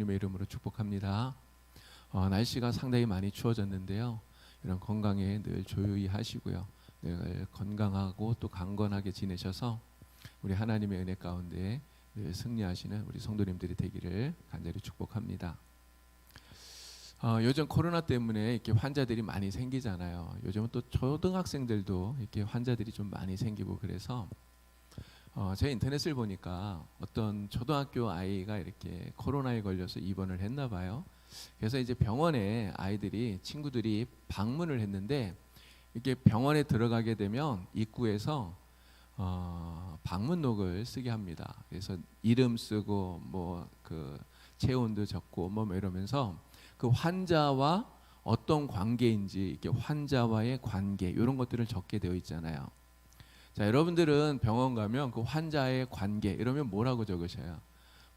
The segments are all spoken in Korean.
주님의 이름으로 축복합니다. 날씨가 상당히 많이 추워졌는데요. 이런 건강에 늘 조용히 하시고요. 늘 건강하고 또 강건하게 지내셔서 우리 하나님의 은혜 가운데 늘 승리하시는 우리 성도님들이 되기를 간절히 축복합니다. 요즘 코로나 때문에 이렇게 환자들이 많이 생기잖아요. 요즘은 또 초등학생들도 이렇게 환자들이 좀 많이 생기고 그래서 제가 인터넷을 보니까 어떤 초등학교 아이가 이렇게 코로나에 걸려서 입원을 했나 봐요. 그래서 이제 병원에 아이들이 친구들이 방문을 했는데 이렇게 병원에 들어가게 되면 입구에서 방문록을 쓰게 합니다. 그래서 이름 쓰고 뭐 그 체온도 적고 뭐 이러면서 그 환자와 어떤 관계인지 이렇게 환자와의 관계 이런 것들을 적게 되어 있잖아요. 자, 여러분들은 병원 가면 그 환자의 관계 이러면 뭐라고 적으셔요?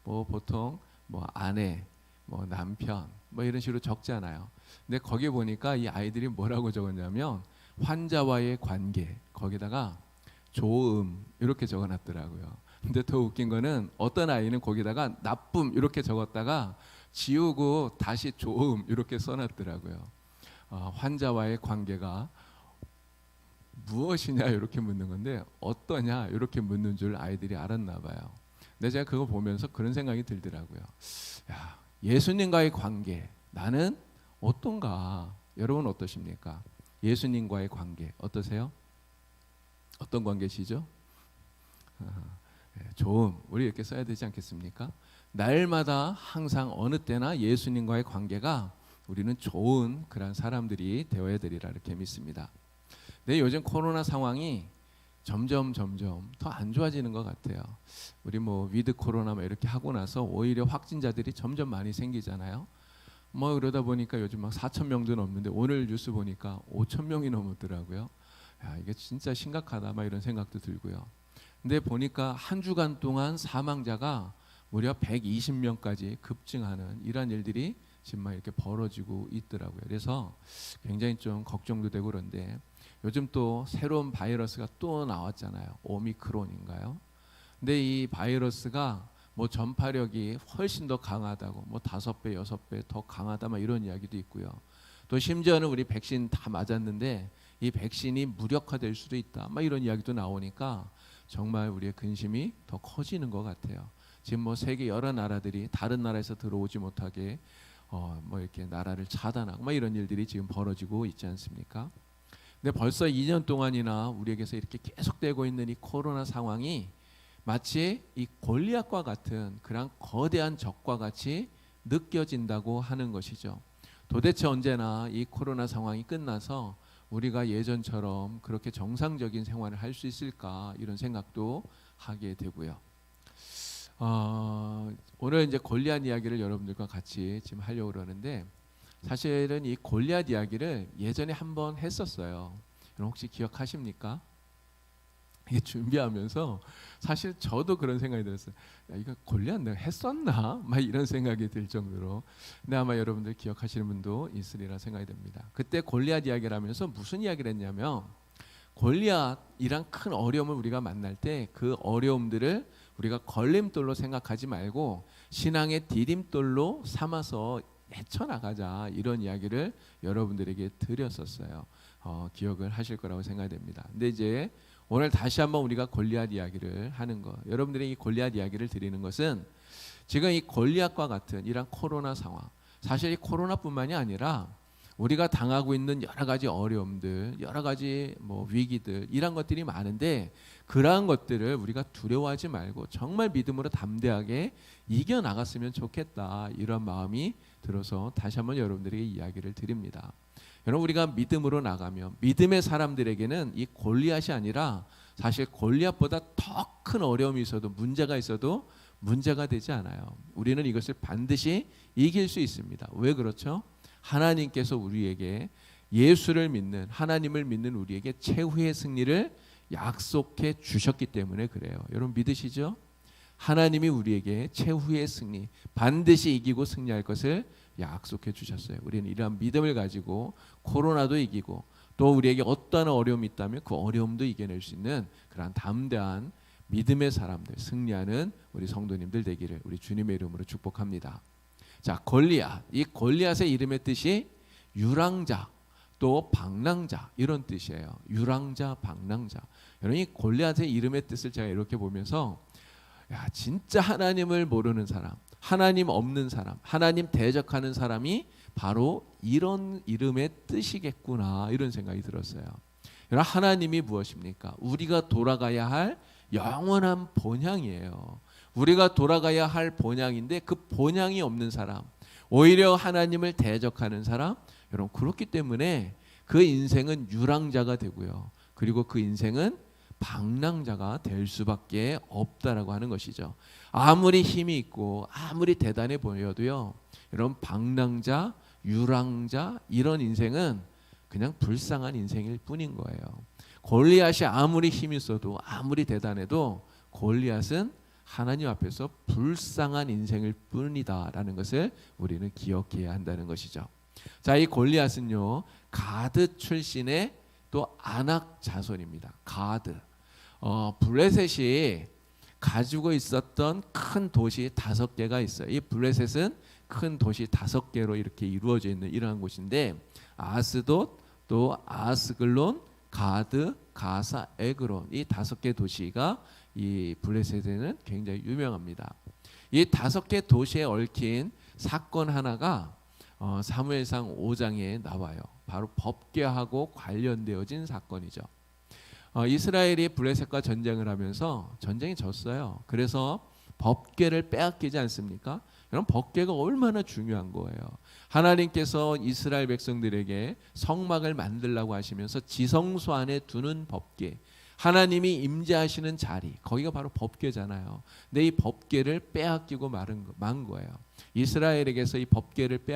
뭐 보통 뭐 아내, 뭐 남편, 뭐 이런 식으로 적잖아요. 근데 거기 보니까 이 아이들이 뭐라고 적었냐면 환자와의 관계 거기다가 조음 이렇게 적어놨더라고요. 근데 더 웃긴 거는 어떤 아이는 거기다가 나쁨 이렇게 적었다가 지우고 다시 조음 이렇게 써놨더라고요. 환자와의 관계가 무엇이냐 이렇게 묻는 건데 어떠냐 이렇게 묻는 줄 아이들이 알았나 봐요. 근데 제가 그거 보면서 그런 생각이 들더라고요. 야, 예수님과의 관계 나는 어떤가? 여러분 어떠십니까? 예수님과의 관계 어떠세요? 어떤 관계시죠? 좋음 우리 이렇게 써야 되지 않겠습니까? 날마다 항상 어느 때나 예수님과의 관계가 우리는 좋은 그런 사람들이 되어야 되리라 이렇게 믿습니다. 근데 요즘 코로나 상황이 점점 더 안 좋아지는 것 같아요. 우리 뭐 위드 코로나 뭐 이렇게 하고 나서 오히려 확진자들이 점점 많이 생기잖아요. 뭐 그러다 보니까 요즘 막 4천 명도 넘는데 오늘 뉴스 보니까 5천 명이 넘었더라고요. 야, 이게 진짜 심각하다 막 이런 생각도 들고요. 근데 보니까 한 주간 동안 사망자가 무려 120명까지 급증하는 이런 일들이 지금 막 이렇게 벌어지고 있더라고요. 그래서 굉장히 좀 걱정도 되고 그런데 요즘 또 새로운 바이러스가 또 나왔잖아요. 오미크론인가요? 근데 이 바이러스가 뭐 전파력이 훨씬 더 강하다고 뭐 5배, 6배 더 강하다 막 이런 이야기도 있고요. 또 심지어는 우리 백신 다 맞았는데 이 백신이 무력화될 수도 있다. 막 이런 이야기도 나오니까 정말 우리의 근심이 더 커지는 것 같아요. 지금 뭐 세계 여러 나라들이 다른 나라에서 들어오지 못하게 뭐 이렇게 나라를 차단하고 막 이런 일들이 지금 벌어지고 있지 않습니까? 근데 벌써 2년 동안이나 우리에게서 이렇게 계속되고 있는 이 코로나 상황이 마치 이 골리앗과 같은 그런 거대한 적과 같이 느껴진다고 하는 것이죠. 도대체 언제나 이 코로나 상황이 끝나서 우리가 예전처럼 그렇게 정상적인 생활을 할 수 있을까 이런 생각도 하게 되고요. 오늘 이제 골리앗 이야기를 여러분들과 같이 지금 하려고 그러는데 사실은 이 골리앗 이야기를 예전에 한번 했었어요. 여러분 혹시 기억하십니까? 이게 준비하면서 사실 저도 그런 생각이 들었어요. 야, 이거 골리앗 내가 했었나? 막 이런 생각이 들 정도로. 근데 아마 여러분들 기억하시는 분도 있으리라 생각이 됩니다. 그때 골리앗 이야기를 하면서 무슨 이야기를 했냐면 골리앗이란 큰 어려움을 우리가 만날 때 그 어려움들을 우리가 걸림돌로 생각하지 말고 신앙의 디딤돌로 삼아서 헤쳐나가자 이런 이야기를 여러분들에게 드렸었어요. 기억을 하실 거라고 생각이 됩니다. 근데 이제 오늘 다시 한번 우리가 골리앗 이야기를 하는 거 여러분들이 이 골리앗 이야기를 드리는 것은 지금 이 골리앗과 같은 이런 코로나 상황 사실 이 코로나뿐만이 아니라 우리가 당하고 있는 여러 가지 어려움들 여러 가지 뭐 위기들 이런 것들이 많은데 그러한 것들을 우리가 두려워하지 말고 정말 믿음으로 담대하게 이겨나갔으면 좋겠다 이런 마음이 들어서 다시 한번 여러분들에게 이야기를 드립니다. 여러분 우리가 믿음으로 나가면 믿음의 사람들에게는 이 골리앗이 아니라 사실 골리앗보다 더 큰 어려움이 있어도 문제가 있어도 문제가 되지 않아요. 우리는 이것을 반드시 이길 수 있습니다. 왜 그렇죠? 하나님께서 우리에게 예수를 믿는 하나님을 믿는 우리에게 최후의 승리를 약속해 주셨기 때문에 그래요. 여러분 믿으시죠? 하나님이 우리에게 최후의 승리 반드시 이기고 승리할 것을 약속해 주셨어요. 우리는 이러한 믿음을 가지고 코로나도 이기고 또 우리에게 어떠한 어려움이 있다면 그 어려움도 이겨낼 수 있는 그러한 담대한 믿음의 사람들 승리하는 우리 성도님들 되기를 우리 주님의 이름으로 축복합니다. 자, 골리앗. 이 골리앗의 이름의 뜻이 유랑자, 또 방랑자 이런 뜻이에요. 유랑자, 방랑자. 여러분, 이 골리앗의 이름의 뜻을 제가 이렇게 보면서 야, 진짜 하나님을 모르는 사람, 하나님 없는 사람, 하나님 대적하는 사람이 바로 이런 이름의 뜻이겠구나, 이런 생각이 들었어요. 여러분, 하나님이 무엇입니까? 우리가 돌아가야 할 영원한 본향이에요. 우리가 돌아가야 할 본향인데 그 본향이 없는 사람, 오히려 하나님을 대적하는 사람, 여러분, 그렇기 때문에 그 인생은 유랑자가 되고요. 그리고 그 인생은 방랑자가 될 수밖에 없다라고 하는 것이죠. 아무리 힘이 있고 아무리 대단해 보여도요, 여러분, 방랑자, 유랑자 이런 인생은 그냥 불쌍한 인생일 뿐인 거예요. 골리앗이 아무리 힘이 있어도 아무리 대단해도 골리앗은 하나님 앞에서 불쌍한 인생일 뿐이다라는 것을 우리는 기억해야 한다는 것이죠. 자, 이 골리앗은요, 가드 출신의 또 아낙 자손입니다. 가드. 블레셋이 가지고 있었던 큰 도시 5개가 있어요. 이 블레셋은 큰 도시 5개로 이렇게 이루어져 있는 이러한 곳인데, 아스돗, 또 아스글론, 가드, 가사, 에그론, 이 5개 도시가 이 블레셋에는 굉장히 유명합니다. 이 5개 도시에 얽힌 사건 하나가 사무엘상 5장에 나와요. 바로 법궤하고 관련되어진 사건이죠. 이스라엘이 블레셋과 전쟁을 하면서 전쟁이 졌어요. 그래서 법궤를 빼앗기지 않습니까? 여러분, 법궤가 얼마나 중요한 거예요. 하나님께서 이스라엘 백성들에게 성막을 만들라고 하시면서 지성소 안에 두는 법궤, 하나님이 임재하시는 자리, 거기가 바로 법궤잖아요. 근데 이 법궤를 빼앗기고 만 거예요. 이스라엘에게서 이 법궤를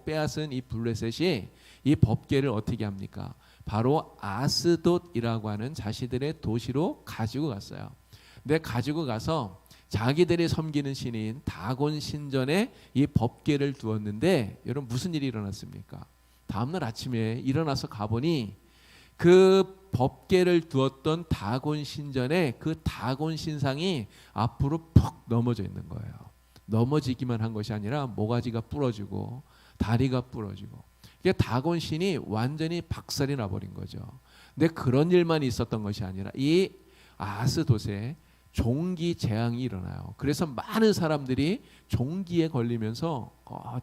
빼앗은 이 블레셋이 이 법궤를 어떻게 합니까? 바로 아스돗이라고 하는 자신들의 도시로 가지고 갔어요. 근데 가지고 가서 자기들이 섬기는 신인 다곤 신전에 이 법궤를 두었는데, 여러분, 무슨 일이 일어났습니까? 다음날 아침에 일어나서 가보니 그 법궤를 두었던 다곤 신전에 그 다곤 신상이 앞으로 푹 넘어져 있는 거예요. 넘어지기만 한 것이 아니라 모가지가 부러지고 다리가 부러지고, 이게 다곤 신이 완전히 박살이 나버린 거죠. 근데 그런 일만 있었던 것이 아니라 이 아스돗에 종기 재앙이 일어나요. 그래서 많은 사람들이 종기에 걸리면서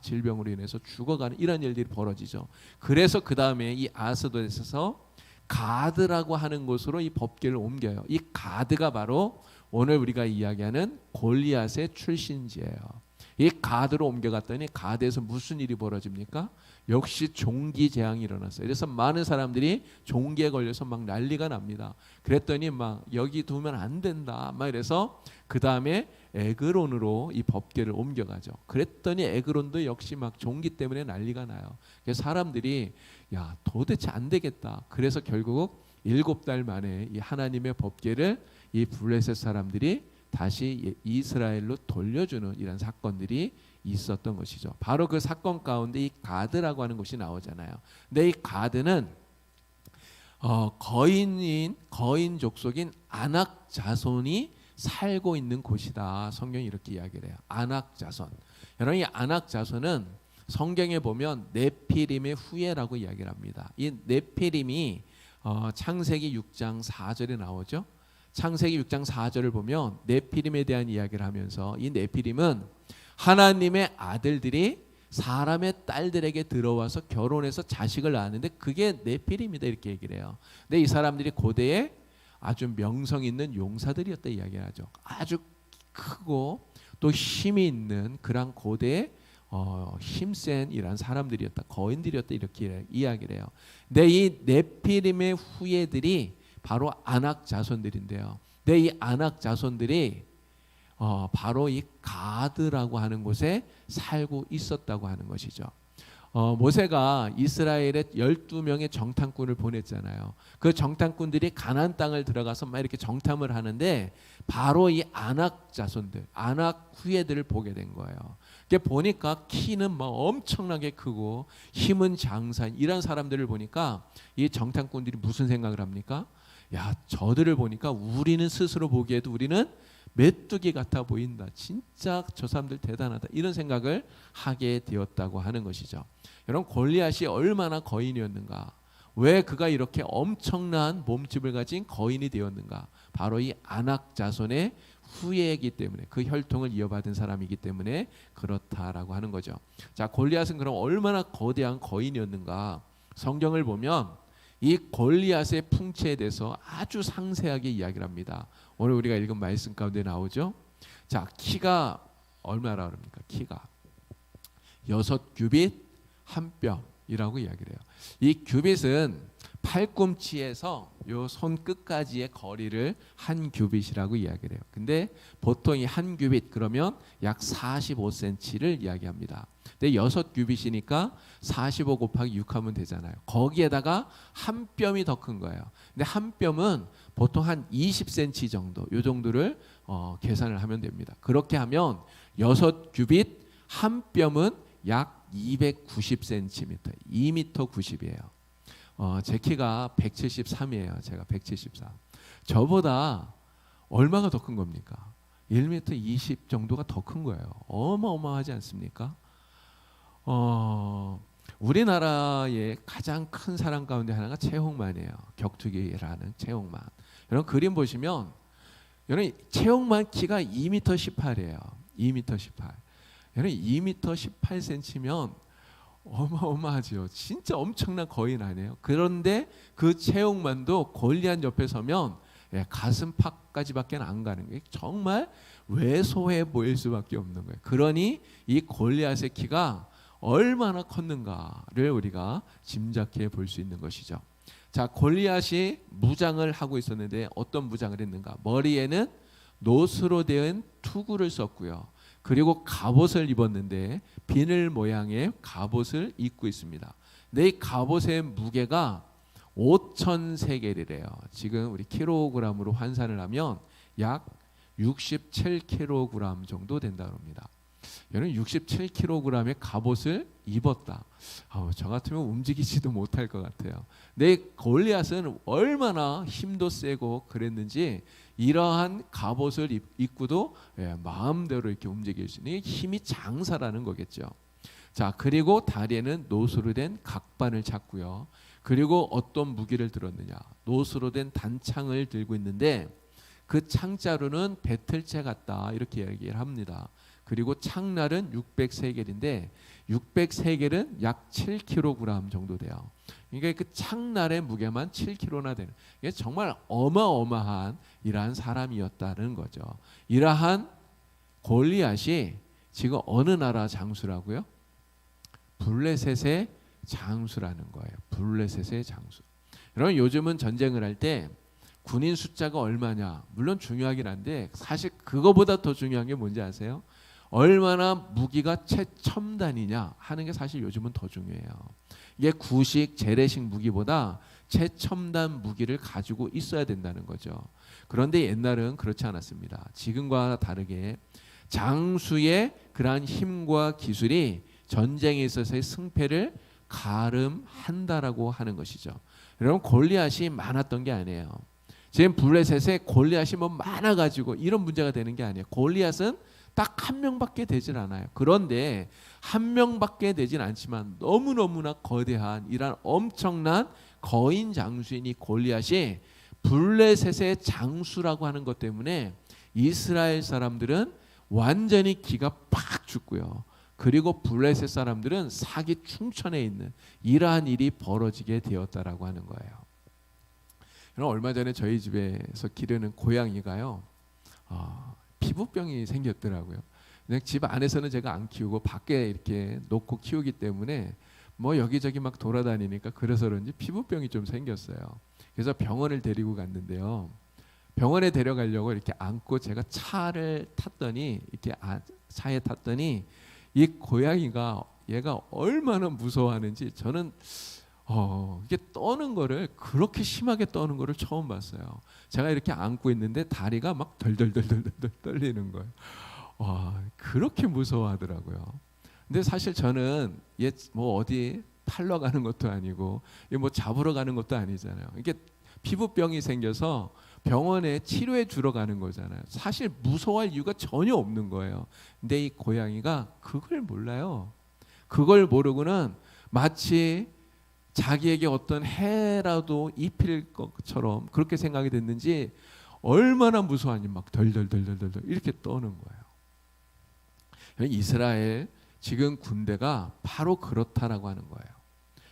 질병으로 인해서 죽어가는 이런 일들이 벌어지죠. 그래서 그 다음에 이 아스돗에서 가드라고 하는 곳으로 이 법궤를 옮겨요. 이 가드가 바로 오늘 우리가 이야기하는 골리앗의 출신지예요. 이 가드로 옮겨갔더니 가드에서 무슨 일이 벌어집니까? 역시 종기 재앙이 일어났어요. 그래서 많은 사람들이 종기에 걸려서 막 난리가 납니다. 그랬더니 막 여기 두면 안 된다 막 이래서 그 다음에 에그론으로 이 법궤를 옮겨가죠. 그랬더니 에그론도 역시 막 종기 때문에 난리가 나요. 그래서 사람들이 야, 도대체 안 되겠다. 그래서 결국 7달 만에 이 하나님의 법궤를 이 블레셋 사람들이 다시 이스라엘로 돌려주는 이런 사건들이 있었던 것이죠. 바로 그 사건 가운데 이 가드라고 하는 곳이 나오잖아요. 근데 이 가드는 거인 족속인 아낙 자손이 살고 있는 곳이다. 성경이 이렇게 이야기를 해요. 아낙 자손. 여러분, 이 아낙 자손은 성경에 보면 네피림의 후예라고 이야기를 합니다. 이 네피림이 창세기 6장 4절에 나오죠. 창세기 6장 4절을 보면 네피림에 대한 이야기를 하면서 이 네피림은 하나님의 아들들이 사람의 딸들에게 들어와서 결혼해서 자식을 낳았는데 그게 네피림이다 이렇게 얘기를 해요. 근데 이 사람들이 고대에 아주 명성 있는 용사들이었다 이야기를 하죠. 아주 크고 또 힘이 있는 그런 고대의 힘센 이란 사람들이었다, 거인들이었다 이렇게 이야기를 해요. 근데 이 네피림의 후예들이 바로 아낙 자손들인데요. 근데 이 아낙 자손들이 바로 이 가드라고 하는 곳에 살고 있었다고 하는 것이죠. 모세가 이스라엘에 12명의 정탐꾼을 보냈잖아요. 그 정탐꾼들이 가나안 땅을 들어가서 막 이렇게 정탐을 하는데 바로 이 아낙 자손들, 아낙 후예들을 보게 된 거예요. 보니까 키는 막 엄청나게 크고 힘은 장사인 이런 사람들을 보니까 이 정탐꾼들이 무슨 생각을 합니까? 야, 저들을 보니까 우리는 스스로 보기에도 우리는 메뚜기 같아 보인다. 진짜 저 사람들 대단하다. 이런 생각을 하게 되었다고 하는 것이죠. 여러분, 골리앗이 얼마나 거인이었는가? 왜 그가 이렇게 엄청난 몸집을 가진 거인이 되었는가? 바로 이 아낙 자손의 후예이기 때문에, 그 혈통을 이어받은 사람이기 때문에 그렇다라고 하는 거죠. 자, 골리앗은 그럼 얼마나 거대한 거인이었는가? 성경을 보면 이 골리앗의 풍채에 대해서 아주 상세하게 이야기를 합니다. 오늘 우리가 읽은 말씀 가운데 나오죠. 자, 키가 얼마나 그럽니까? 키가 6규빗 1뼘이라고 이야기를 해요. 이 규빗은 팔꿈치에서 요 손끝까지의 거리를 한 규빗이라고 이야기를 해요. 근데 보통 이 한 규빗 그러면 약 45cm를 이야기합니다. 근데 6규빗이니까 45 곱하기 6 하면 되잖아요. 거기에다가 한 뼘이 더 큰 거예요. 근데 한 뼘은 보통 한 20cm 정도, 요 정도를 계산을 하면 됩니다. 그렇게 하면 6규빗 한 뼘은 약 290cm, 2m 90이에요. 제 키가 173이에요. 제가 173. 저보다 얼마가 더 큰 겁니까? 1m 20 정도가 더 큰 거예요. 어마어마하지 않습니까? 우리나라의 가장 큰 사람 가운데 하나가 최홍만이에요. 격투기라는 최홍만. 여러분 그림 보시면 여러분 최홍만 키가 2m 18이에요. 2m 18. 여러분 2m 18cm면 어마어마하죠. 진짜 엄청난 거인 아니에요. 그런데 그 최홍만도 골리앗 옆에 서면 가슴팍까지밖에 안 가는 거예요. 정말 왜소해 보일 수밖에 없는 거예요. 그러니 이 골리앗의 키가 얼마나 컸는가를 우리가 짐작해 볼 수 있는 것이죠. 자, 골리앗이 무장을 하고 있었는데 어떤 무장을 했는가? 머리에는 노스로 된 투구를 썼고요. 그리고 갑옷을 입었는데 비늘 모양의 갑옷을 입고 있습니다. 근데 이 갑옷의 무게가 5,000세겔이래요. 지금 우리 킬로그램으로 환산을 하면 약 67kg 정도 된다고 합니다. 여러분 67kg의 갑옷을 입었다. 저 같으면 움직이지도 못할 것 같아요. 근데 골리앗은 얼마나 힘도 세고 그랬는지 이러한 갑옷을 입고도 마음대로 이렇게 움직일 수 있는 힘이 장사라는 거겠죠. 자, 그리고 다리에는 노수로 된 각반을 찼고요. 그리고 어떤 무기를 들었느냐? 노수로 된 단창을 들고 있는데 그 창자루는 배틀채 같다 이렇게 얘기를 합니다. 그리고 창날은 600세겔인데 600세겔은 약 7kg 정도 돼요. 그러니까 그 창날의 무게만 7kg나 되는, 이게 정말 어마어마한 이러한 사람이었다는 거죠. 이러한 골리앗이 지금 어느 나라 장수라고요? 블레셋의 장수라는 거예요. 블레셋의 장수. 여러분 요즘은 전쟁을 할 때 군인 숫자가 얼마냐 물론 중요하긴 한데 사실 그거보다 더 중요한 게 뭔지 아세요? 얼마나 무기가 최첨단이냐 하는 게 사실 요즘은 더 중요해요. 이게 구식 재래식 무기보다 최첨단 무기를 가지고 있어야 된다는 거죠. 그런데 옛날은 그렇지 않았습니다. 지금과 다르게 장수의 그러한 힘과 기술이 전쟁에 있어서의 승패를 가름한다라고 하는 것이죠. 여러분 골리앗이 많았던 게 아니에요. 지금 블레셋에 골리앗이 뭐 많아가지고 이런 문제가 되는 게 아니에요. 골리앗은 딱 한 명밖에 되질 않아요. 그런데 한 명밖에 되진 않지만 너무너무나 거대한 이런 엄청난 거인 장수인 이 골리앗이 블레셋의 장수라고 하는 것 때문에 이스라엘 사람들은 완전히 기가 팍 죽고요. 그리고 블레셋 사람들은 사기 충천에 있는 이러한 일이 벌어지게 되었다라고 하는 거예요. 얼마 전에 저희 집에서 기르는 고양이가요. 피부병이 생겼더라고요. 집 안에서는 제가 안 키우고 밖에 이렇게 놓고 키우기 때문에 뭐 여기저기 막 돌아다니니까 그래서 그런지 피부병이 좀 생겼어요. 그래서 병원을 데리고 갔는데요. 병원에 데려가려고 이렇게 안고 제가 차를 탔더니 이렇게 차에 탔더니 이 고양이가 얘가 얼마나 무서워하는지 저는 이게 떠는 거를 그렇게 심하게 떠는 거를 처음 봤어요. 제가 이렇게 안고 있는데 다리가 막 덜덜덜덜덜 떨리는 거예요. 와, 그렇게 무서워하더라고요. 근데 사실 저는 얘 뭐 어디 팔러 가는 것도 아니고 얘 뭐 잡으러 가는 것도 아니잖아요. 이게 피부병이 생겨서 병원에 치료해 주러 가는 거잖아요. 사실 무서워할 이유가 전혀 없는 거예요. 근데 이 고양이가 그걸 몰라요. 그걸 모르고는 마치 자기에게 어떤 해라도 입힐 것처럼 그렇게 생각이 됐는지 얼마나 무서워하니 막 덜덜덜덜덜 이렇게 떠는 거예요. 이스라엘 지금 군대가 바로 그렇다라고 하는 거예요.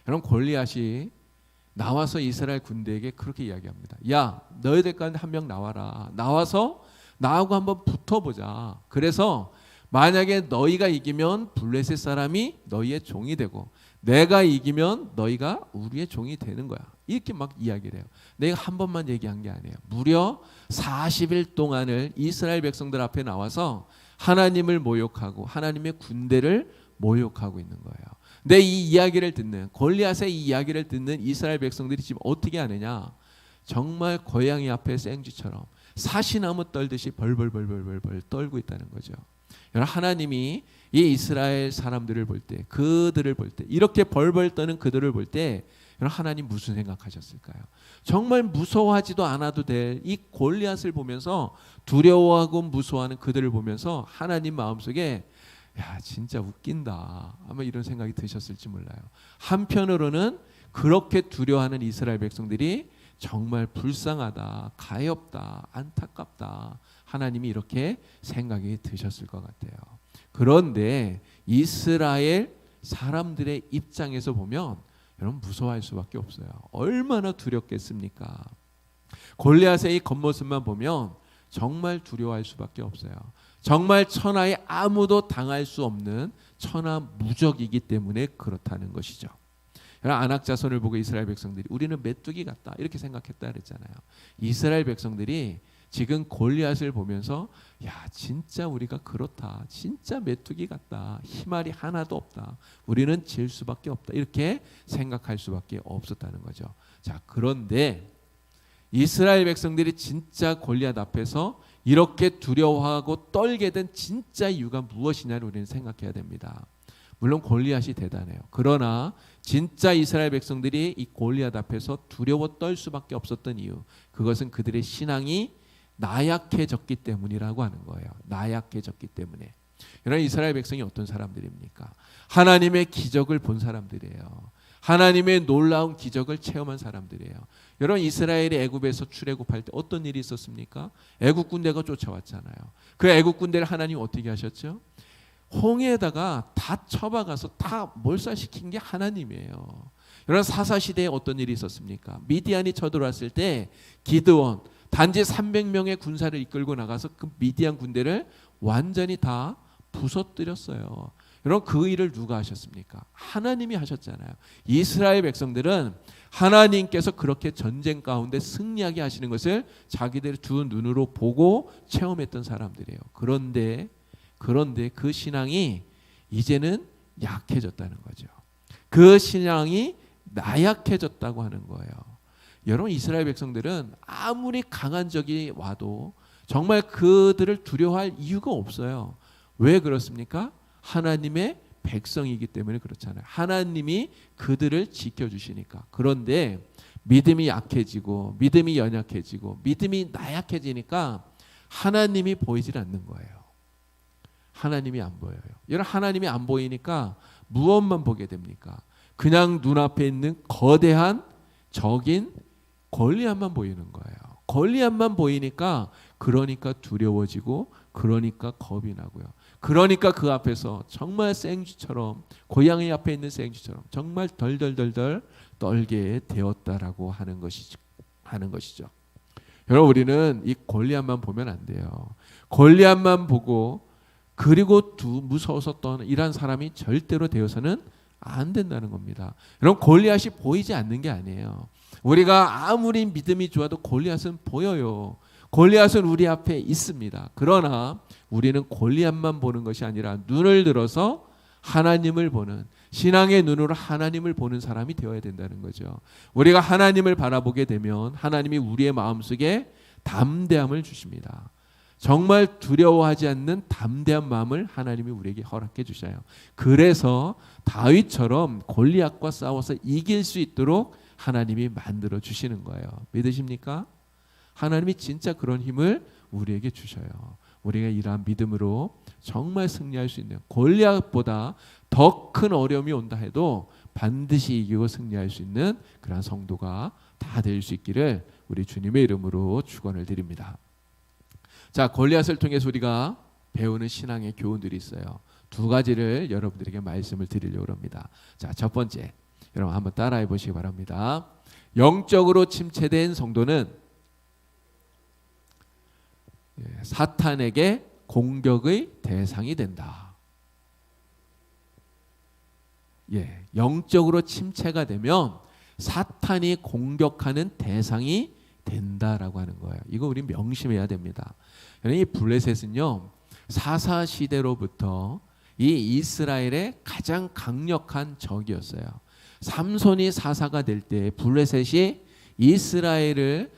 여러분, 골리앗이 나와서 이스라엘 군대에게 그렇게 이야기합니다. 야, 너희들 가운데 한 명 나와라. 나와서 나하고 한번 붙어보자. 그래서 만약에 너희가 이기면 블레셋 사람이 너희의 종이 되고 내가 이기면 너희가 우리의 종이 되는 거야. 이렇게 막 이야기를 해요. 내가 한 번만 얘기한 게 아니에요. 무려 40일 동안을 이스라엘 백성들 앞에 나와서 하나님을 모욕하고 하나님의 군대를 모욕하고 있는 거예요. 근데 이 이야기를 듣는, 골리앗의 이 이야기를 듣는 이스라엘 백성들이 지금 어떻게 하느냐? 정말 고양이 앞에 생쥐처럼 사시나무 떨듯이 벌벌벌벌벌 떨고 있다는 거죠. 여러분, 하나님이 이 이스라엘 사람들을 볼 때, 그들을 볼 때, 이렇게 벌벌 떠는 그들을 볼 때 여러분, 하나님 무슨 생각하셨을까요? 정말 무서워하지도 않아도 될 이 골리앗을 보면서 두려워하고 무서워하는 그들을 보면서 하나님 마음속에 야, 진짜 웃긴다 아마 이런 생각이 드셨을지 몰라요. 한편으로는 그렇게 두려워하는 이스라엘 백성들이 정말 불쌍하다, 가엾다, 안타깝다, 하나님이 이렇게 생각이 드셨을 것 같아요. 그런데 이스라엘 사람들의 입장에서 보면 여러분, 무서워할 수밖에 없어요. 얼마나 두렵겠습니까? 골리앗의 이 겉모습만 보면 정말 두려워할 수밖에 없어요. 정말 천하에 아무도 당할 수 없는 천하 무적이기 때문에 그렇다는 것이죠. 안악자손을 보고 이스라엘 백성들이 우리는 메뚜기 같다 이렇게 생각했다 그랬잖아요. 이스라엘 백성들이 지금 골리앗을 보면서 야, 진짜 우리가 그렇다, 진짜 메뚜기 같다, 희말이 하나도 없다, 우리는 질 수밖에 없다 이렇게 생각할 수밖에 없었다는 거죠. 자, 그런데 이스라엘 백성들이 진짜 골리앗 앞에서 이렇게 두려워하고 떨게 된 진짜 이유가 무엇이냐를 우리는 생각해야 됩니다. 물론 골리앗이 대단해요. 그러나 진짜 이스라엘 백성들이 이 골리앗 앞에서 두려워 떨 수밖에 없었던 이유, 그것은 그들의 신앙이 나약해졌기 때문이라고 하는 거예요. 나약해졌기 때문에. 여러분, 이스라엘 백성이 어떤 사람들입니까? 하나님의 기적을 본 사람들이에요. 하나님의 놀라운 기적을 체험한 사람들이에요. 여러분, 이스라엘이 애굽에서 출애굽할 때 어떤 일이 있었습니까? 애굽 군대가 쫓아왔잖아요. 그 애굽 군대를 하나님 어떻게 하셨죠? 홍해에다가 다 쳐박아서 다 몰살시킨 게 하나님이에요. 여러분, 사사시대에 어떤 일이 있었습니까? 미디안이 쳐들어왔을 때 기드온 단지 300명의 군사를 이끌고 나가서 그 미디안 군대를 완전히 다 부서뜨렸어요. 여러분, 그 일을 누가 하셨습니까? 하나님이 하셨잖아요. 이스라엘 백성들은 하나님께서 그렇게 전쟁 가운데 승리하게 하시는 것을 자기들의 두 눈으로 보고 체험했던 사람들이에요. 그런데 그 신앙이 이제는 약해졌다는 거죠. 그 신앙이 나약해졌다고 하는 거예요. 여러분, 이스라엘 백성들은 아무리 강한 적이 와도 정말 그들을 두려워할 이유가 없어요. 왜 그렇습니까? 하나님의 백성이기 때문에 그렇잖아요. 하나님이 그들을 지켜주시니까. 그런데 믿음이 약해지고 믿음이 연약해지고 믿음이 나약해지니까 하나님이 보이질 않는 거예요. 하나님이 안 보여요. 여러분, 하나님이 안 보이니까 무엇만 보게 됩니까? 그냥 눈앞에 있는 거대한 적인 골리앗만 보이는 거예요. 골리앗만 보이니까 그러니까 두려워지고 그러니까 겁이 나고요. 그러니까 그 앞에서 정말 생쥐처럼, 고양이 앞에 있는 생쥐처럼 정말 덜덜덜덜 떨게 되었다라고 하는 것이죠. 여러분, 우리는 이 골리앗만 보면 안 돼요. 골리앗만 보고 그리고 무서워서 떠는 이런 사람이 절대로 되어서는 안 된다는 겁니다. 여러분, 골리앗이 보이지 않는 게 아니에요. 우리가 아무리 믿음이 좋아도 골리앗은 보여요. 골리앗은 우리 앞에 있습니다. 그러나 우리는 골리앗만 보는 것이 아니라 눈을 들어서 하나님을 보는, 신앙의 눈으로 하나님을 보는 사람이 되어야 된다는 거죠. 우리가 하나님을 바라보게 되면 하나님이 우리의 마음속에 담대함을 주십니다. 정말 두려워하지 않는 담대한 마음을 하나님이 우리에게 허락해 주셔요. 그래서 다윗처럼 골리앗과 싸워서 이길 수 있도록 하나님이 만들어 주시는 거예요. 믿으십니까? 하나님이 진짜 그런 힘을 우리에게 주셔요. 우리가 이러한 믿음으로 정말 승리할 수 있는, 골리앗보다 더 큰 어려움이 온다 해도 반드시 이기고 승리할 수 있는 그러한 성도가 다 될 수 있기를 우리 주님의 이름으로 축원을 드립니다. 자, 골리앗을 통해서 우리가 배우는 신앙의 교훈들이 있어요. 두 가지를 여러분들에게 말씀을 드리려고 합니다. 자, 첫 번째, 여러분 한번 따라해 보시기 바랍니다. 영적으로 침체된 성도는 사탄에게 공격의 대상이 된다. 영적으로 침체가 되면 사탄이 공격하는 대상이 된다라고 하는 거예요. 이거 우리 명심해야 됩니다. 이 블레셋은요, 사사 시대로부터 이 이스라엘의 가장 강력한 적이었어요. 삼손이 사사가 될 때 블레셋이 이스라엘을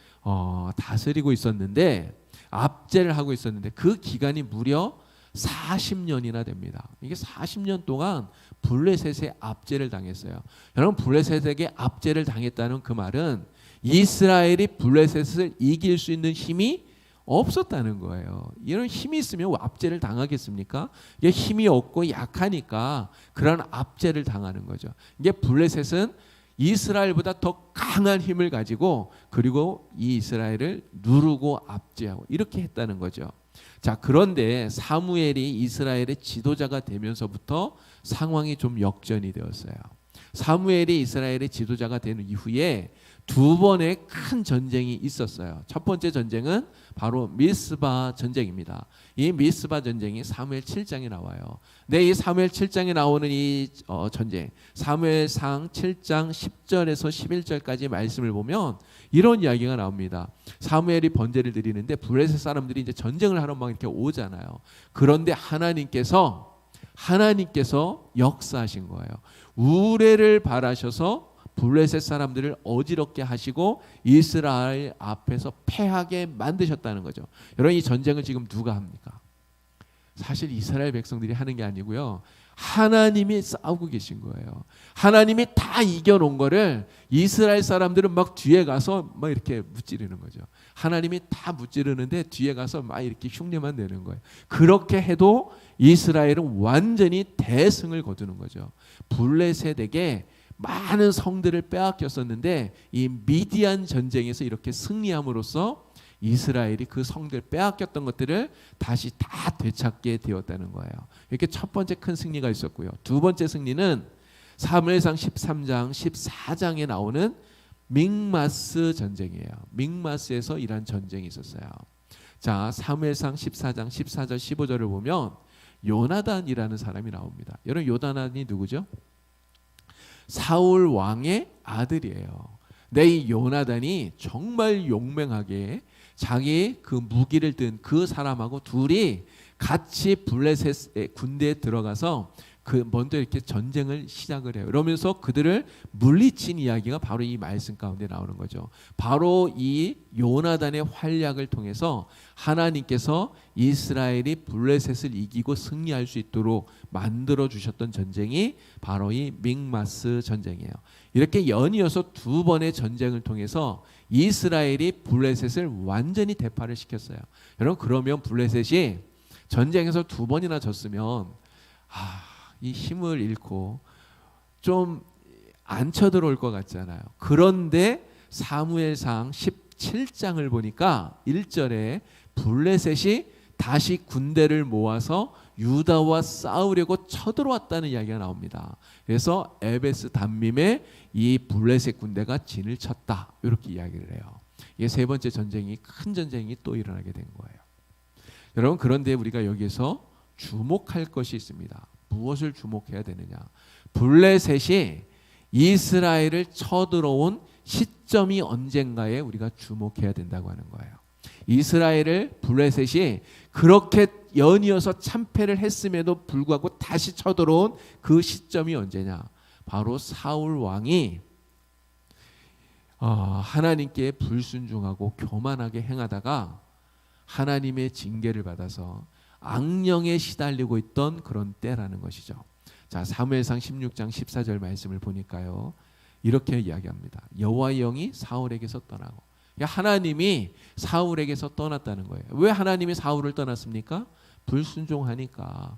다스리고 있었는데, 압제를 하고 있었는데 그 기간이 무려 40년이나 됩니다. 이게 40년 동안 블레셋의 압제를 당했어요. 여러분, 블레셋에게 압제를 당했다는 그 말은 이스라엘이 블레셋을 이길 수 있는 힘이 없었다는 거예요. 이런 힘이 있으면 압제를 당하겠습니까? 이게 힘이 없고 약하니까 그런 압제를 당하는 거죠. 이게 블레셋은 이스라엘보다 더 강한 힘을 가지고, 그리고 이 이스라엘을 누르고 압제하고 이렇게 했다는 거죠. 자, 그런데 사무엘이 이스라엘의 지도자가 되면서부터 상황이 좀 역전이 되었어요. 사무엘이 이스라엘의 지도자가 된 이후에 두 번의 큰 전쟁이 있었어요. 첫 번째 전쟁은 바로 미스바 전쟁입니다. 이 미스바 전쟁이 사무엘 7장에 나와요. 네, 이 사무엘 7장에 나오는 이 전쟁, 사무엘상 7장 10절에서 11절까지 말씀을 보면 이런 이야기가 나옵니다. 사무엘이 번제를 드리는데 블레셋 사람들이 이제 전쟁을 하러 막 이렇게 오잖아요. 그런데 하나님께서 역사하신 거예요. 우레를 바라셔서 블레셋 사람들을 어지럽게 하시고 이스라엘 앞에서 패하게 만드셨다는 거죠. 여러분, 이 전쟁을 지금 누가 합니까? 사실 이스라엘 백성들이 하는 게 아니고요, 하나님이 싸우고 계신 거예요. 하나님이 다 이겨놓은 거를 이스라엘 사람들은 막 뒤에 가서 막 이렇게 무찌르는 거죠. 하나님이 다 무찌르는데 뒤에 가서 막 이렇게 흉내만 내는 거예요. 그렇게 해도 이스라엘은 완전히 대승을 거두는 거죠. 블레셋에게 많은 성들을 빼앗겼었는데 이 미디안 전쟁에서 이렇게 승리함으로써 이스라엘이 그 성들 빼앗겼던 것들을 다시 다 되찾게 되었다는 거예요. 이렇게 첫 번째 큰 승리가 있었고요. 두 번째 승리는 사무엘상 13장 14장에 나오는 믹마스 전쟁이에요. 믹마스에서 이런 전쟁이 있었어요. 자, 사무엘상 14장 14절 15절을 보면 요나단이라는 사람이 나옵니다. 여러분, 요나단이 누구죠? 사울 왕의 아들이에요. 근데 이 요나단이 정말 용맹하게 자기 그 무기를 든 그 사람하고 둘이 같이 블레셋 군대에 들어가서 그 먼저 이렇게 전쟁을 시작을 해요. 그러면서 그들을 물리친 이야기가 바로 이 말씀 가운데 나오는 거죠. 바로 이 요나단의 활약을 통해서 하나님께서 이스라엘이 블레셋을 이기고 승리할 수 있도록 만들어 주셨던 전쟁이 바로 이 믹마스 전쟁이에요. 이렇게 연이어서 두 번의 전쟁을 통해서 이스라엘이 블레셋을 완전히 대파를 시켰어요. 여러분, 그러면 블레셋이 전쟁에서 두 번이나 졌으면 이 힘을 잃고 좀 안 쳐들어올 것 같잖아요. 그런데 사무엘상 17장을 보니까 1절에 블레셋이 다시 군대를 모아서 유다와 싸우려고 쳐들어왔다는 이야기가 나옵니다. 그래서 에베스 담밈에 이 블레셋 군대가 진을 쳤다, 이렇게 이야기를 해요. 이게 세 번째 전쟁이, 큰 전쟁이 또 일어나게 된 거예요. 여러분, 그런데 우리가 여기서 주목할 것이 있습니다. 무엇을 주목해야 되느냐? 블레셋이 이스라엘을 쳐들어온 시점이 언젠가에 우리가 주목해야 된다고 하는 거예요. 이스라엘을 블레셋이 그렇게 연이어서 참패를 했음에도 불구하고 다시 쳐들어온 그 시점이 언제냐? 바로 사울 왕이 하나님께 불순종하고 교만하게 행하다가 하나님의 징계를 받아서 악령에 시달리고 있던 그런 때라는 것이죠. 자, 사무엘상 16장 14절 말씀을 보니까요, 이렇게 이야기합니다. 여호와의 영이 사울에게서 떠나고. 하나님이 사울에게서 떠났다는 거예요. 왜 하나님이 사울을 떠났습니까? 불순종하니까.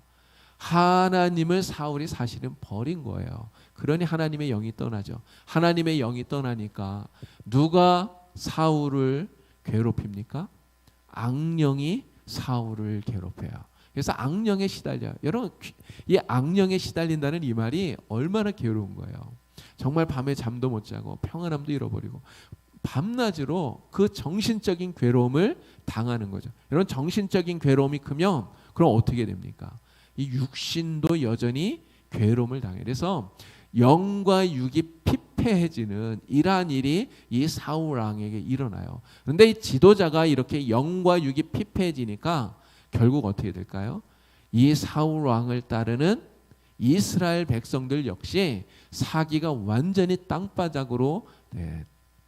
하나님을 사울이 사실은 버린 거예요. 그러니 하나님의 영이 떠나죠. 하나님의 영이 떠나니까 누가 사울을 괴롭힙니까? 악령이 사울을 괴롭혀요. 그래서 악령에 시달려요. 여러분, 이 악령에 시달린다는 이 말이 얼마나 괴로운 거예요. 정말 밤에 잠도 못 자고 평안함도 잃어버리고 밤낮으로 그 정신적인 괴로움을 당하는 거죠. 여러분, 정신적인 괴로움이 크면 그럼 어떻게 됩니까? 이 육신도 여전히 괴로움을 당해요. 그래서 영과 육이 피폐해지는 이러한 일이 이 사울 왕에게 일어나요. 그런데 이 지도자가 이렇게 영과 육이 피폐해지니까 결국 어떻게 될까요? 이 사울 왕을 따르는 이스라엘 백성들 역시 사기가 완전히 땅바닥으로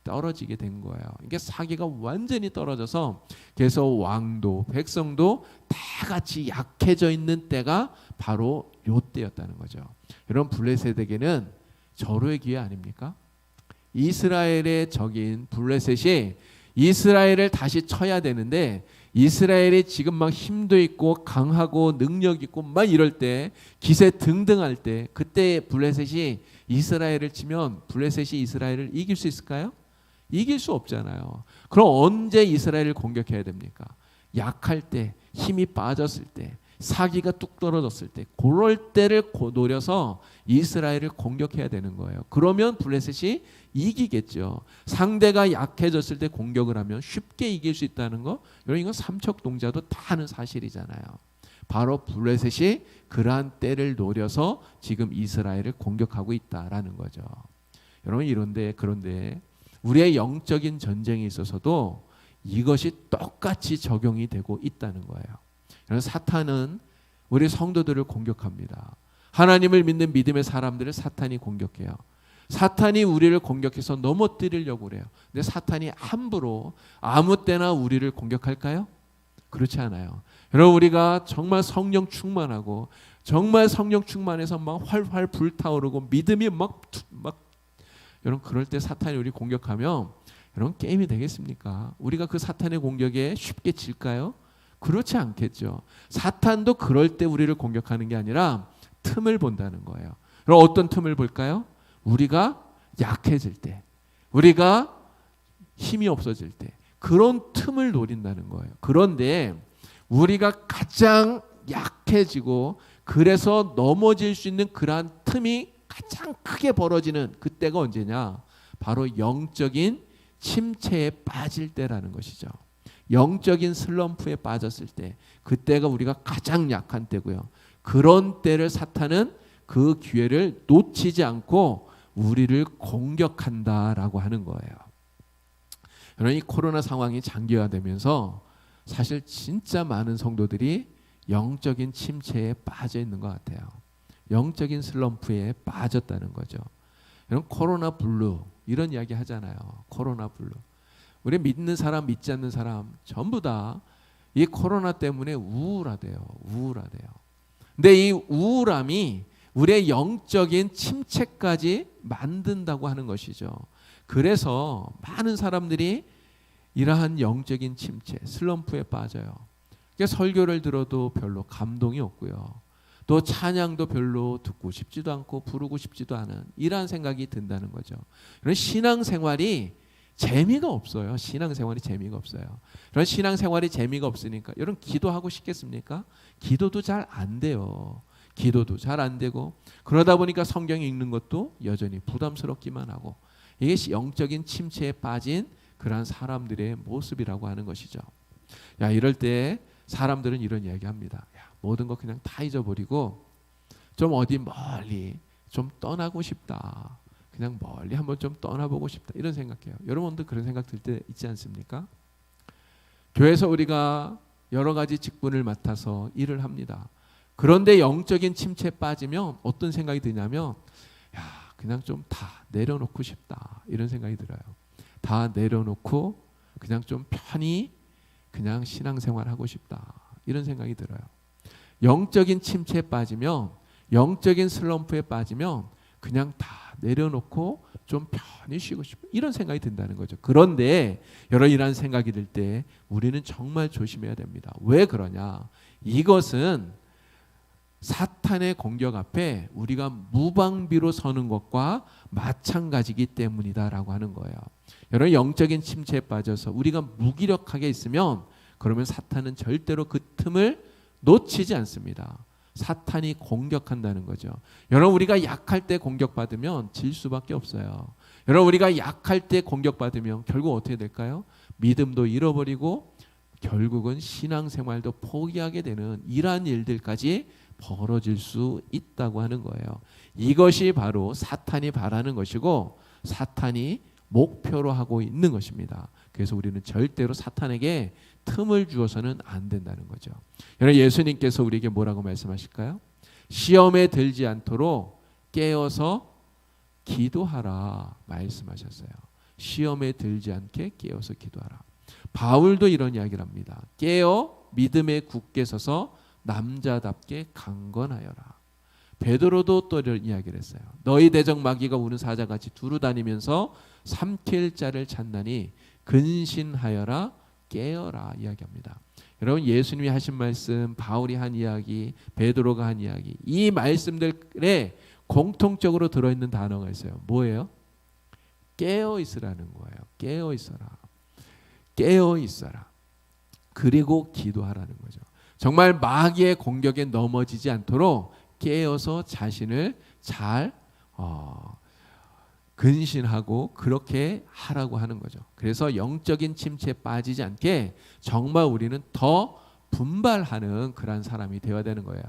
떨어지게 된 거예요. 이게 사기가 완전히 떨어져서 그래서 왕도 백성도 다 같이 약해져 있는 때가 바로 요 때였다는 거죠. 여러분, 블레셋에게는 절호의 기회 아닙니까? 이스라엘의 적인 블레셋이 이스라엘을 다시 쳐야 되는데 이스라엘이 지금 막 힘도 있고 강하고 능력 있고 막 이럴 때 기세 등등할 때 그때 블레셋이 이스라엘을 치면 블레셋이 이스라엘을 이길 수 있을까요? 이길 수 없잖아요. 그럼 언제 이스라엘을 공격해야 됩니까? 약할 때, 힘이 빠졌을 때, 사기가 뚝 떨어졌을 때, 그럴 때를 노려서 이스라엘을 공격해야 되는 거예요. 그러면 블레셋이 이기겠죠. 상대가 약해졌을 때 공격을 하면 쉽게 이길 수 있다는 거, 여러분 이건 삼척동자도 다 아는 사실이잖아요. 바로 블레셋이 그러한 때를 노려서 지금 이스라엘을 공격하고 있다라는 거죠. 여러분, 그런데 우리의 영적인 전쟁에 있어서도 이것이 똑같이 적용이 되고 있다는 거예요. 그래서 사탄은 우리 성도들을 공격합니다. 하나님을 믿는 믿음의 사람들을 사탄이 공격해요. 사탄이 우리를 공격해서 넘어뜨리려고 그래요. 근데 사탄이 함부로 아무 때나 우리를 공격할까요? 그렇지 않아요. 여러분, 우리가 정말 성령 충만하고 정말 성령 충만해서 막 활활 불타오르고 믿음이 막 여러분, 그럴 때 사탄이 우리 공격하면 여러분, 게임이 되겠습니까? 우리가 그 사탄의 공격에 쉽게 질까요? 그렇지 않겠죠. 사탄도 그럴 때 우리를 공격하는 게 아니라 틈을 본다는 거예요. 그럼 어떤 틈을 볼까요? 우리가 약해질 때, 우리가 힘이 없어질 때 그런 틈을 노린다는 거예요. 그런데 우리가 가장 약해지고 그래서 넘어질 수 있는 그러한 틈이 가장 크게 벌어지는 그때가 언제냐? 바로 영적인 침체에 빠질 때라는 것이죠. 영적인 슬럼프에 빠졌을 때, 그때가 우리가 가장 약한 때고요. 그런 때를 사탄은 그 기회를 놓치지 않고 우리를 공격한다라고 하는 거예요. 여러분, 이 코로나 상황이 장기화되면서 사실 진짜 많은 성도들이 영적인 침체에 빠져 있는 것 같아요. 영적인 슬럼프에 빠졌다는 거죠. 여러분, 코로나 블루 이런 이야기 하잖아요. 코로나 블루. 우리 믿는 사람, 믿지 않는 사람 전부 다 이 코로나 때문에 우울하대요. 근데 이 우울함이 우리의 영적인 침체까지 만든다고 하는 것이죠. 그래서 많은 사람들이 이러한 영적인 침체, 슬럼프에 빠져요. 그러니까 설교를 들어도 별로 감동이 없고요. 또 찬양도 별로 듣고 싶지도 않고 부르고 싶지도 않은 이러한 생각이 든다는 거죠. 그런 신앙생활이 재미가 없어요. 신앙생활이 재미가 없어요. 그런 신앙생활이 재미가 없으니까 여러분, 기도하고 싶겠습니까? 기도도 잘 안 돼요. 기도도 잘 안 되고 그러다 보니까 성경 읽는 것도 여전히 부담스럽기만 하고 이게 영적인 침체에 빠진 그러한 사람들의 모습이라고 하는 것이죠. 야, 이럴 때 사람들은 이런 이야기합니다. 야, 모든 거 그냥 다 잊어버리고 좀 어디 멀리 좀 떠나고 싶다. 그냥 멀리 한번 좀 떠나보고 싶다. 이런 생각해요. 여러분도 그런 생각 들 때 있지 않습니까? 교회에서 우리가 여러 가지 직분을 맡아서 일을 합니다. 그런데 영적인 침체에 빠지면 어떤 생각이 드냐면 야, 그냥 좀 다 내려놓고 싶다. 이런 생각이 들어요. 다 내려놓고 그냥 좀 편히 그냥 신앙생활 하고 싶다. 이런 생각이 들어요. 영적인 침체에 빠지면, 영적인 슬럼프에 빠지면 그냥 다 내려놓고 좀 편히 쉬고 싶어 이런 생각이 든다는 거죠. 그런데 여러 이런 생각이 들 때 우리는 정말 조심해야 됩니다. 왜 그러냐? 이것은 사탄의 공격 앞에 우리가 무방비로 서는 것과 마찬가지이기 때문이다라고 하는 거예요. 여러분 영적인 침체에 빠져서 우리가 무기력하게 있으면 그러면 사탄은 절대로 그 틈을 놓치지 않습니다. 사탄이 공격한다는 거죠. 여러분 우리가 약할 때 공격받으면 질 수밖에 없어요. 여러분 우리가 약할 때 공격받으면 결국 어떻게 될까요? 믿음도 잃어버리고 결국은 신앙생활도 포기하게 되는 이러한 일들까지 벌어질 수 있다고 하는 거예요. 이것이 바로 사탄이 바라는 것이고 사탄이 목표로 하고 있는 것입니다. 그래서 우리는 절대로 사탄에게 틈을 주어서는 안 된다는 거죠. 여러분 예수님께서 우리에게 뭐라고 말씀하실까요? 시험에 들지 않도록 깨어서 기도하라 말씀하셨어요. 시험에 들지 않게 깨어서 기도하라. 바울도 이런 이야기를 합니다. 깨어 믿음에 굳게 서서 남자답게 강건하여라. 베드로도 또 이런 이야기를 했어요. 너희 대적 마귀가 우는 사자같이 두루 다니면서 삼킬 자를 찾나니 근신하여라 깨어라 이야기합니다. 여러분 예수님이 하신 말씀, 바울이 한 이야기, 베드로가 한 이야기, 이 말씀들에 공통적으로 들어있는 단어가 있어요. 뭐예요? 깨어 있으라는 거예요. 깨어 있어라. 깨어 있어라. 그리고 기도하라는 거죠. 정말 마귀의 공격에 넘어지지 않도록 깨어서 자신을 잘 근신하고 그렇게 하라고 하는 거죠. 그래서 영적인 침체에 빠지지 않게 정말 우리는 더 분발하는 그런 사람이 되어야 되는 거예요.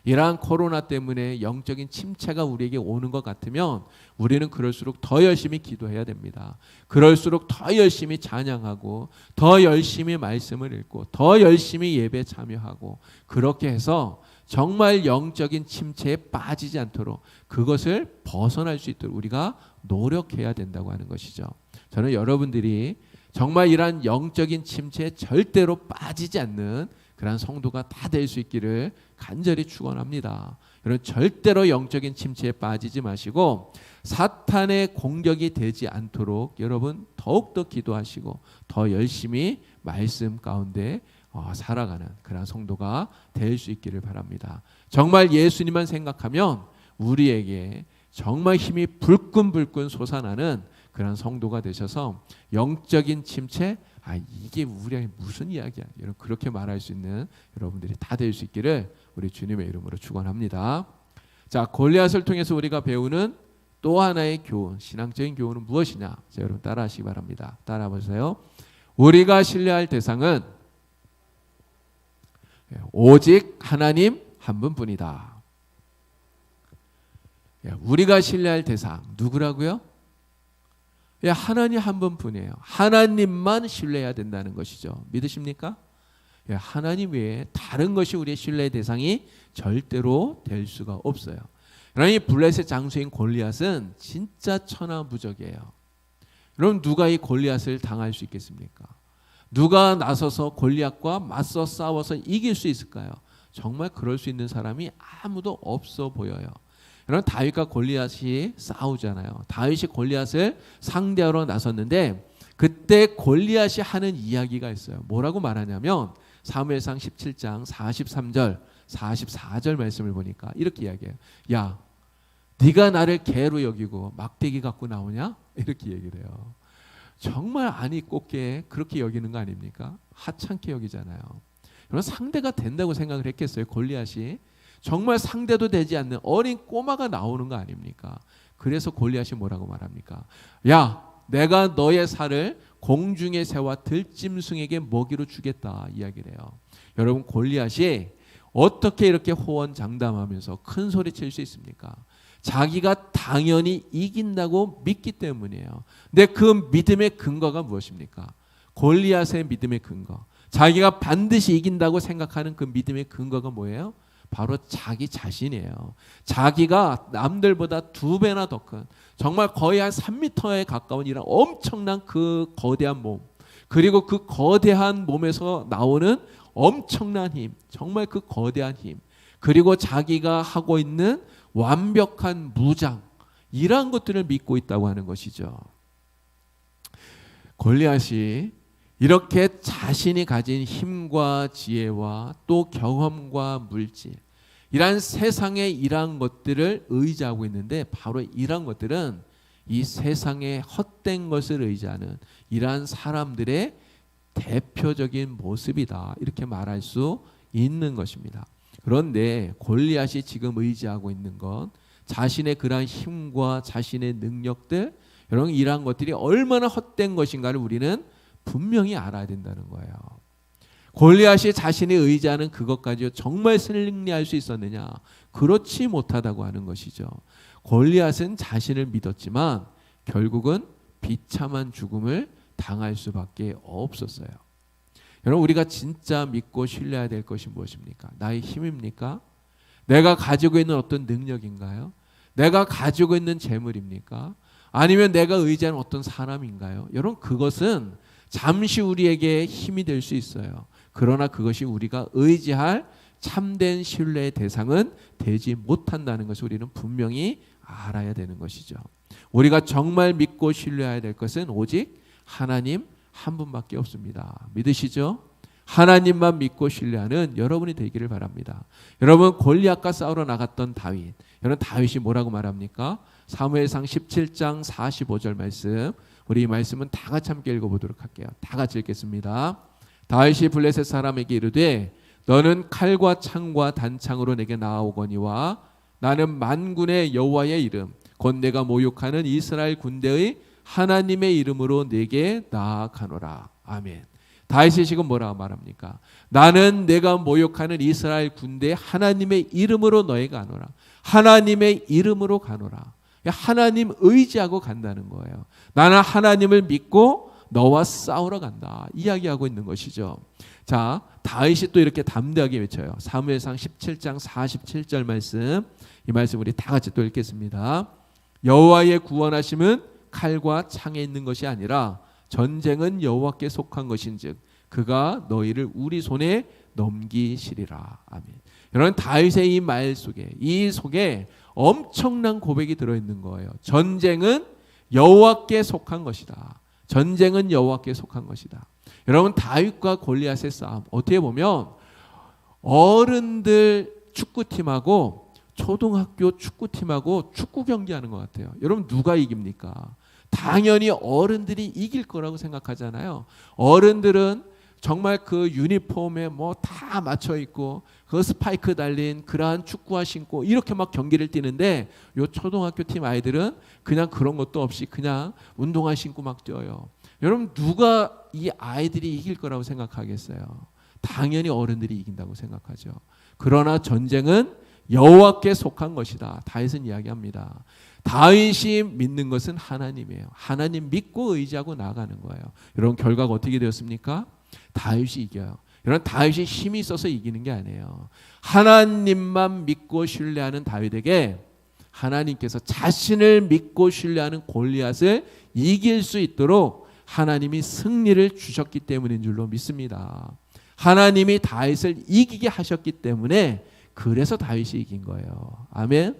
이러한 코로나 때문에 영적인 침체가 우리에게 오는 것 같으면 우리는 그럴수록 더 열심히 기도해야 됩니다. 그럴수록 더 열심히 찬양하고 더 열심히 말씀을 읽고 더 열심히 예배 참여하고 그렇게 해서 정말 영적인 침체에 빠지지 않도록 그것을 벗어날 수 있도록 우리가 노력해야 된다고 하는 것이죠. 저는 여러분들이 정말 이러한 영적인 침체에 절대로 빠지지 않는 그런 성도가 다 될 수 있기를 간절히 축원합니다. 여러분 절대로 영적인 침체에 빠지지 마시고 사탄의 공격이 되지 않도록 여러분 더욱더 기도하시고 더 열심히 말씀 가운데 살아가는 그런 성도가 될 수 있기를 바랍니다. 정말 예수님만 생각하면 우리에게 정말 힘이 불끈불끈 솟아나는 그런 성도가 되셔서 영적인 침체 이게 우리에게 무슨 이야기야 여러분 그렇게 말할 수 있는 여러분들이 다 될 수 있기를 우리 주님의 이름으로 축원합니다. 자 골리앗을 통해서 우리가 배우는 또 하나의 교훈 신앙적인 교훈은 무엇이냐 자, 여러분 따라하시기 바랍니다. 따라 보세요. 우리가 신뢰할 대상은 오직 하나님 한 분뿐이다. 우리가 신뢰할 대상 누구라고요? 하나님 한 분뿐이에요. 하나님만 신뢰해야 된다는 것이죠. 믿으십니까? 하나님 외에 다른 것이 우리의 신뢰의 대상이 절대로 될 수가 없어요. 그러니 블레셋 장수인 골리앗은 진짜 천하무적이에요. 그럼 누가 이 골리앗을 당할 수 있겠습니까? 누가 나서서 골리앗과 맞서 싸워서 이길 수 있을까요? 정말 그럴 수 있는 사람이 아무도 없어 보여요. 여러분 다윗과 골리앗이 싸우잖아요. 다윗이 골리앗을 상대하러 나섰는데 그때 골리앗이 하는 이야기가 있어요. 뭐라고 말하냐면 사무엘상 17장 43절 44절 말씀을 보니까 이렇게 이야기해요. 야 네가 나를 개로 여기고 막대기 갖고 나오냐? 이렇게 얘기를 해요. 정말 아니 꼽게 그렇게 여기는 거 아닙니까? 하찮게 여기잖아요. 여러분 상대가 된다고 생각을 했겠어요? 골리앗이 정말 상대도 되지 않는 어린 꼬마가 나오는 거 아닙니까? 그래서 골리앗이 뭐라고 말합니까? 야 내가 너의 살을 공중의 새와 들짐승에게 먹이로 주겠다 이야기를 해요. 여러분 골리앗이 어떻게 이렇게 호언장담하면서 큰 소리 칠 수 있습니까? 자기가 당연히 이긴다고 믿기 때문이에요. 근데 그 믿음의 근거가 무엇입니까? 골리앗의 믿음의 근거. 자기가 반드시 이긴다고 생각하는 그 믿음의 근거가 뭐예요? 바로 자기 자신이에요. 자기가 남들보다 2배나 더 큰 정말 거의 한 3m에 가까운 이런 엄청난 그 거대한 몸 그리고 그 거대한 몸에서 나오는 엄청난 힘 정말 그 거대한 힘 그리고 자기가 하고 있는 완벽한 무장 이러한 것들을 믿고 있다고 하는 것이죠. 골리앗이 이렇게 자신이 가진 힘과 지혜와 또 경험과 물질, 이러한 세상의 이러한 것들을 의지하고 있는데, 바로 이러한 것들은 이 세상의 헛된 것을 의지하는 이러한 사람들의 대표적인 모습이다, 이렇게 말할 수 있는 것입니다. 그런데 골리앗이 지금 의지하고 있는 건 자신의 그러한 힘과 자신의 능력들, 여러분 이러한 것들이 얼마나 헛된 것인가를 우리는 분명히 알아야 된다는 거예요. 골리앗이 자신이 의지하는 그것 가지고 정말 승리할 수 있었느냐? 그렇지 못하다고 하는 것이죠. 골리앗은 자신을 믿었지만 결국은 비참한 죽음을 당할 수밖에 없었어요. 여러분, 우리가 진짜 믿고 신뢰해야 될 것이 무엇입니까? 나의 힘입니까? 내가 가지고 있는 어떤 능력인가요? 내가 가지고 있는 재물입니까? 아니면 내가 의지하는 어떤 사람인가요? 여러분, 그것은 잠시 우리에게 힘이 될 수 있어요. 그러나 그것이 우리가 의지할 참된 신뢰의 대상은 되지 못한다는 것을 우리는 분명히 알아야 되는 것이죠. 우리가 정말 믿고 신뢰해야 될 것은 오직 하나님 한 분밖에 없습니다. 믿으시죠? 하나님만 믿고 신뢰하는 여러분이 되기를 바랍니다. 여러분, 골리앗과 싸우러 나갔던 다윗, 여러분 다윗이 뭐라고 말합니까? 사무엘상 17장 45절 말씀, 우리 이 말씀은 다 같이 함께 읽어보도록 할게요. 다 같이 읽겠습니다. 다윗이 블레셋 사람에게 이르되 너는 칼과 창과 단창으로 내게 나아오거니와 나는 만군의 여호와의 이름 곧 내가 모욕하는 이스라엘 군대의 하나님의 이름으로 내게 나아가노라. 아멘. 다윗이 지금 뭐라고 말합니까? 나는 내가 모욕하는 이스라엘 군대 하나님의 이름으로 너에게 가노라. 하나님의 이름으로 가노라. 하나님 의지하고 간다는 거예요. 나는 하나님을 믿고 너와 싸우러 간다, 이야기하고 있는 것이죠. 자, 다윗이 또 이렇게 담대하게 외쳐요. 사무엘상 17장 47절 말씀, 이 말씀 우리 다 같이 또 읽겠습니다. 여호와의 구원하심은 칼과 창에 있는 것이 아니라 전쟁은 여호와께 속한 것인즉 그가 너희를 우리 손에 넘기시리라. 아멘. 여러분, 다윗의 이 말 속에, 이 속에 엄청난 고백이 들어있는 거예요. 전쟁은 여호와께 속한 것이다. 전쟁은 여호와께 속한 것이다. 여러분, 다윗과 골리앗의 싸움, 어떻게 보면 어른들 축구팀하고 초등학교 축구팀하고 축구 경기하는 것 같아요. 여러분, 누가 이깁니까? 당연히 어른들이 이길 거라고 생각하잖아요. 어른들은 정말 그 유니폼에 뭐 다 맞춰 있고 그 스파이크 달린 그러한 축구화 신고 이렇게 막 경기를 뛰는데, 요 초등학교 팀 아이들은 그냥 그런 것도 없이 그냥 운동화 신고 막 뛰어요. 여러분, 누가 이 아이들이 이길 거라고 생각하겠어요? 당연히 어른들이 이긴다고 생각하죠. 그러나 전쟁은 여호와께 속한 것이다, 다윗은 이야기합니다. 다윗이 믿는 것은 하나님이에요. 하나님 믿고 의지하고 나아가는 거예요. 여러분, 결과가 어떻게 되었습니까? 다윗이 이겨요. 여러분, 다윗이 힘이 있어서 이기는 게 아니에요. 하나님만 믿고 신뢰하는 다윗에게 하나님께서 자신을 믿고 신뢰하는 골리앗을 이길 수 있도록 하나님이 승리를 주셨기 때문인 줄로 믿습니다. 하나님이 다윗을 이기게 하셨기 때문에 그래서 다윗이 이긴 거예요. 아멘.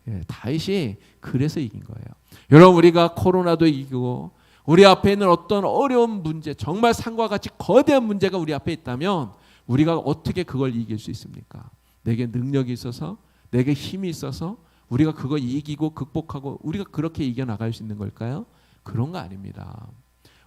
예, 다윗이 그래서 이긴 거예요. 여러분, 우리가 코로나도 이기고 우리 앞에 있는 어떤 어려운 문제, 정말 산과 같이 거대한 문제가 우리 앞에 있다면 우리가 어떻게 그걸 이길 수 있습니까? 내게 능력이 있어서, 내게 힘이 있어서 우리가 그걸 이기고 극복하고 우리가 그렇게 이겨나갈 수 있는 걸까요? 그런 거 아닙니다.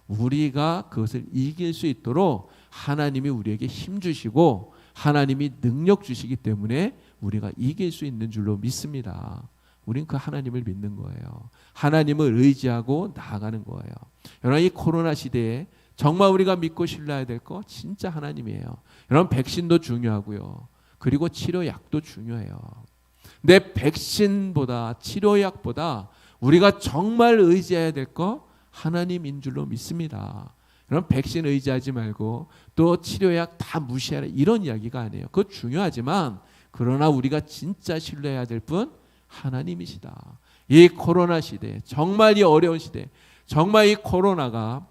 우리가 그것을 이길 수 있도록 하나님이 우리에게 힘 주시고 하나님이 능력 주시기 때문에 우리가 이길 수 있는 줄로 믿습니다. 우린 그 하나님을 믿는 거예요. 하나님을 의지하고 나아가는 거예요. 여러분, 이 코로나 시대에 정말 우리가 믿고 신뢰해야 될 거 진짜 하나님이에요. 여러분, 백신도 중요하고요. 그리고 치료약도 중요해요. 근데 백신보다 치료약보다 우리가 정말 의지해야 될 거 하나님인 줄로 믿습니다. 여러분, 백신 의지하지 말고 또 치료약 다 무시하라, 이런 이야기가 아니에요. 그거 중요하지만 그러나 우리가 진짜 신뢰해야 될 분 하나님이시다. 이 코로나 시대, 정말 이 어려운 시대, 정말 이 코로나가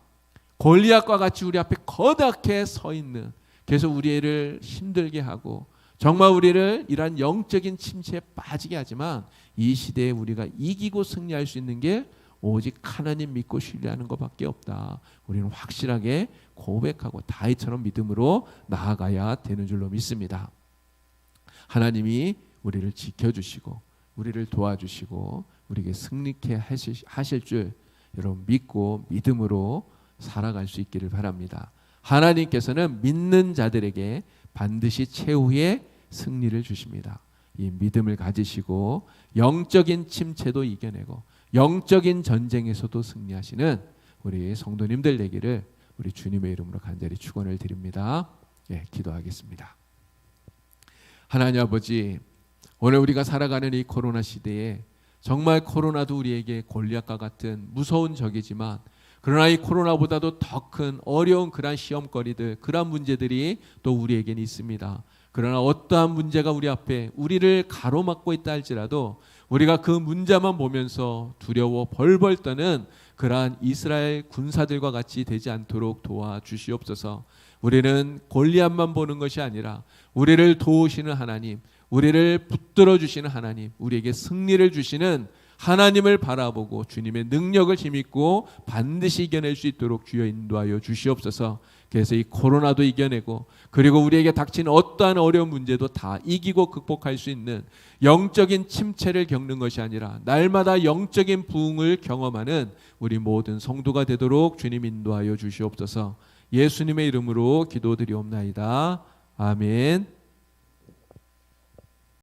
골리앗과 같이 우리 앞에 거닥게 서 있는, 계속 우리를 힘들게 하고 정말 우리를 이러한 영적인 침체에 빠지게 하지만 이 시대에 우리가 이기고 승리할 수 있는 게 오직 하나님 믿고 신뢰하는 것밖에 없다. 우리는 확실하게 고백하고 다윗처럼 믿음으로 나아가야 되는 줄로 믿습니다. 하나님이 우리를 지켜주시고 우리를 도와주시고 우리에게 승리케 하실 줄 여러분 믿고 믿음으로 살아갈 수 있기를 바랍니다. 하나님께서는 믿는 자들에게 반드시 최후의 승리를 주십니다. 이 믿음을 가지시고 영적인 침체도 이겨내고 영적인 전쟁에서도 승리하시는 우리 성도님들 되기를 우리 주님의 이름으로 간절히 축원을 드립니다. 예, 기도하겠습니다. 하나님 아버지, 오늘 우리가 살아가는 이 코로나 시대에 정말 코로나도 우리에게 골리앗과 같은 무서운 적이지만 그러나 이 코로나보다도 더 큰 어려운 그러한 시험거리들, 그러한 문제들이 또 우리에게는 있습니다. 그러나 어떠한 문제가 우리 앞에 우리를 가로막고 있다 할지라도 우리가 그 문제만 보면서 두려워 벌벌 떠는 그러한 이스라엘 군사들과 같이 되지 않도록 도와주시옵소서. 우리는 골리앗만 보는 것이 아니라 우리를 도우시는 하나님, 우리를 붙들어 주시는 하나님, 우리에게 승리를 주시는 하나님을 바라보고 주님의 능력을 힘입고 반드시 이겨낼 수 있도록 주여 인도하여 주시옵소서. 그래서 이 코로나도 이겨내고 그리고 우리에게 닥친 어떠한 어려운 문제도 다 이기고 극복할 수 있는 영적인 침체를 겪는 것이 아니라 날마다 영적인 부흥을 경험하는 우리 모든 성도가 되도록 주님 인도하여 주시옵소서. 예수님의 이름으로 기도드리옵나이다. 아멘.